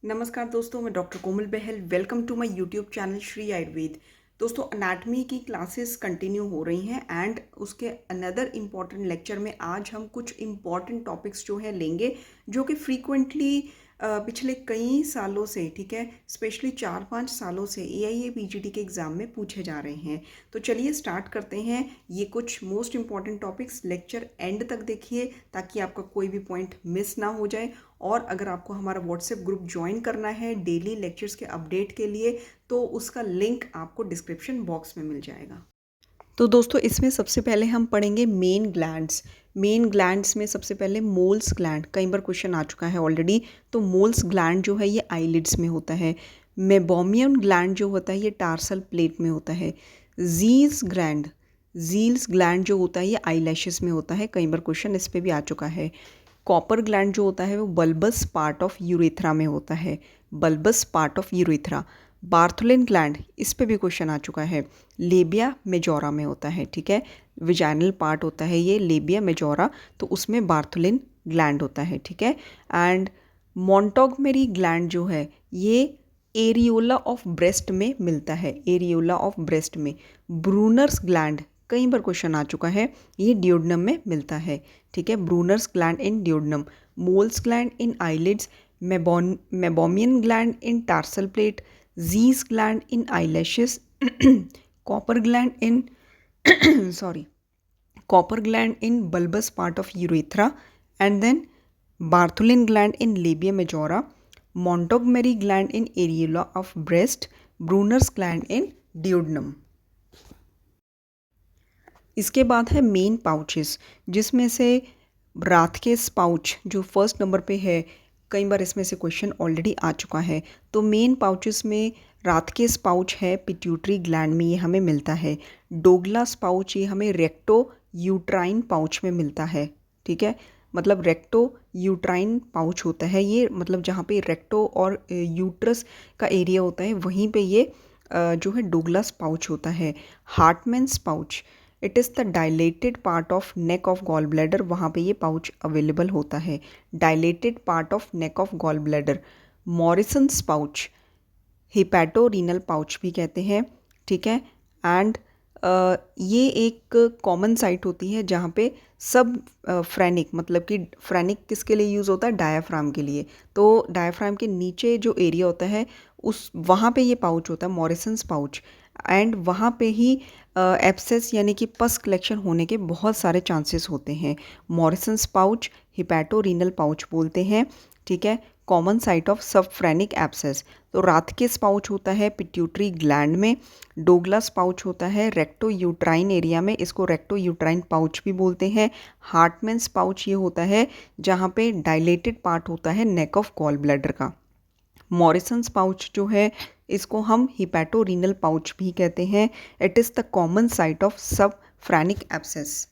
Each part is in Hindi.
नमस्कार दोस्तों, मैं doctor Komal Bahl. Welcome to my YouTube channel Shri Ayurveda. दोस्तों, अनाटमी की क्लासेस कंटिन्यू हो रही हैं एंड उसके अनदर इम्पॉर्टेंट लेक्चर में आज हम कुछ इम्पॉर्टेंट टॉपिक्स जो है लेंगे, जो कि फ्रीक्वेंटली पिछले कई सालों से, ठीक है, स्पेशली 4-5 सालों से एआईए पीजीटी के एग्ज़ाम में पूछे जा रहे हैं। तो चलिए स्टार्ट करते हैं। ये कुछ most important topics lecture and तक देखिए ताकि आपका कोई भी पॉइंट मिस ना हो जाए। और अगर आपको हमारा व्हाट्सएप ग्रुप ज्वाइन करना है डेली लेक्चर्स के अपडेट के लिए, तो उसका लिंक आपको डिस्क्रिप्शन बॉक्स में मिल जाएगा। तो दोस्तों, इसमें सबसे पहले हम पढ़ेंगे मेन ग्लैंड्स। मेन ग्लैंड्स में सबसे पहले मोल्स ग्लैंड, कई बार क्वेश्चन आ चुका है ऑलरेडी। तो मोल्स ग्लैंड जो है ये आईलिड्स में होता है। मेबोमियन ग्लैंड जो होता है ये टार्सल प्लेट में होता है। जील्स ग्लैंड जो होता है ये आईलैशेस में होता है। कई बार क्वेश्चन इस पे भी आ चुका है। कॉपर ग्लैंड जो होता है वो बल्बस पार्ट ऑफ यूरेथ्रा में होता है। Bulbous part of urethra. Bartholin gland, इस पे भी क्वेश्चन आ चुका है, लेबिया मेजोरा में होता है। ठीक है, विजाइनल पार्ट होता है ये लेबिया मेजोरा, तो उसमें बार्थोलिन ग्लैंड होता है। ठीक है, एंड मोंटोगमेरी ग्लैंड जो है ये एरियोला ऑफ ब्रेस्ट में मिलता है। एरियोला ऑफ ब्रेस्ट में। ब्रूनर्स ग्लैंड, कई बार क्वेश्चन आ चुका है, ये डियोडनम में मिलता है। ठीक है, Brunner's gland in duodenum. Moll's gland in eyelids. Meibomian gland in tarsal plate. Zeis gland in eyelashes. Cowper gland in sorry Cowper gland in bulbous part of urethra, and then Bartholin gland in labia majora, Montgomery gland in areola of breast, Brunner's gland in duodenum। इसके बाद है मेन पाउचेस, जिसमें से राथकेस पाउच जो फर्स्ट नंबर पे है। कई बार इसमें से क्वेश्चन ऑलरेडी आ चुका है। तो मेन पाउचेस में राथकेस पाउच है पिट्यूटरी ग्लैंड में, ये हमें मिलता है। डोगलास पाउच ये हमें रेक्टो यूट्राइन पाउच में मिलता है। ठीक है, मतलब रेक्टो यूट्राइन पाउच होता है ये, मतलब जहाँ पे रेक्टो और यूट्रस का एरिया होता है वहीं पे ये जो है डोगलास पाउच होता है। Hartmann's pouch, it is the dilated part of neck of gall bladder, वहाँ पे ये पाउच अवेलेबल होता है। Dilated part of neck of gall bladder. Morison's pouch, hepatorenal pouch भी कहते हैं। ठीक है, एंड ये एक कॉमन साइट होती है जहाँ पे सब फ्रेनिक, मतलब कि फ्रेनिक किसके लिए यूज़ होता है, डायाफ्राम के लिए। तो डायाफ्राम के नीचे जो एरिया होता है उस वहाँ पे ये पाउच होता है, मॉरिसन्स पाउच। एंड वहाँ पे ही एब्सेस यानी कि पस कलेक्शन होने के बहुत सारे चांसेस होते हैं। मॉरिसन्स पाउच हिपैटोरीनल पाउच बोलते हैं। ठीक है, कॉमन साइट ऑफ सब फ्रेनिक एब्सेस। तो राथकेस पाउच होता है पिट्यूटरी ग्लैंड में। डोगलास पाउच होता है रेक्टो यूट्राइन एरिया में, इसको रेक्टो यूट्राइन पाउच भी बोलते हैं। हार्टमैन्स पाउच ये होता है जहाँ पे डायलेटेड पार्ट होता है नेक ऑफ गॉल ब्लैडर का। मॉरिसन्स पाउच जो है इसको हम हिपैटोरीनल पाउच भी कहते हैं। It is the common site of सब फ्रेनिक एब्सेस।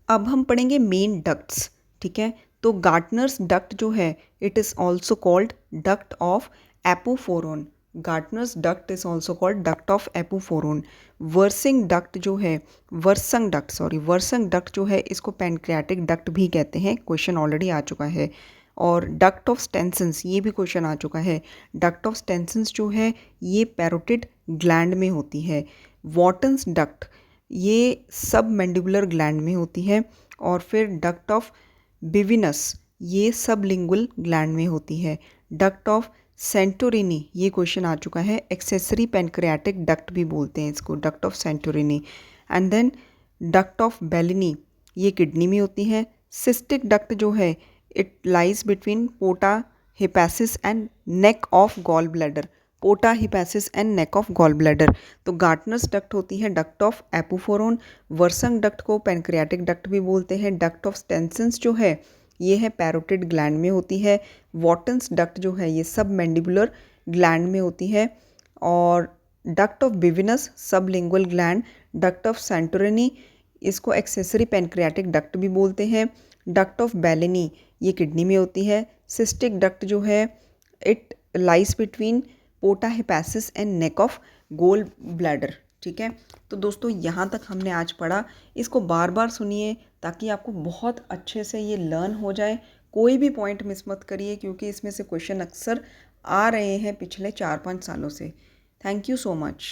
अब हम पढ़ेंगे मेन डक्ट्स। ठीक है, तो गार्टनर्स डक्ट जो है it is also called duct of epoophoron. Gartner's duct is also called duct of epoophoron. Wirsung duct जो है, वर्संग डक्ट जो है इसको पैनक्रियाटिक डक्ट भी कहते हैं। क्वेश्चन ऑलरेडी आ चुका है। और डक्ट ऑफ स्टेंसन्स, ये भी क्वेश्चन आ चुका है। डक्ट ऑफ स्टेंसन्स जो है ये पैरोटिड ग्लैंड में होती है। वॉटन्स डक्ट ये सब मैंडिबुलर ग्लैंड में होती है। और फिर डक्ट ऑफ बिविनस ये सब लिंगुअल ग्लैंड में होती है। डक्ट ऑफ सेंटोरिनी, ये क्वेश्चन आ चुका है, एक्सेसरी पैनक्रियाटिक डक्ट भी बोलते हैं इसको, duct of Santorini. And then duct of Bellini, ये किडनी में होती है। सिस्टिक डक्ट जो है it lies between porta hepatis and neck of gall bladder. Porta hepatis and neck of gall bladder. तो गार्टनर्स डक्ट होती है duct of epoophoron. Wirsung duct को पैनक्रियाटिक डक्ट भी बोलते हैं। डक्ट ऑफ स्टेंसन्स जो है ये है पैरोटिड ग्लैंड में होती है। वॉटन्स डक्ट जो है ये सब मैंडिबुलर ग्लैंड में होती है। और duct of Rivinus sublingual gland. Duct of Santorini इसको एक्सेसरी पैनक्रियाटिक डक्ट भी बोलते हैं। डक्ट ऑफ बेलिनी ये किडनी में होती है। सिस्टिक डक्ट जो है it lies between porta hepatis and neck of gall bladder. ठीक है, तो दोस्तों यहाँ तक हमने आज पढ़ा। इसको बार बार सुनिए ताकि आपको बहुत अच्छे से ये लर्न हो जाए। कोई भी पॉइंट मिस मत करिए क्योंकि इसमें से क्वेश्चन अक्सर आ रहे हैं पिछले 4-5 सालों से। Thank you so much.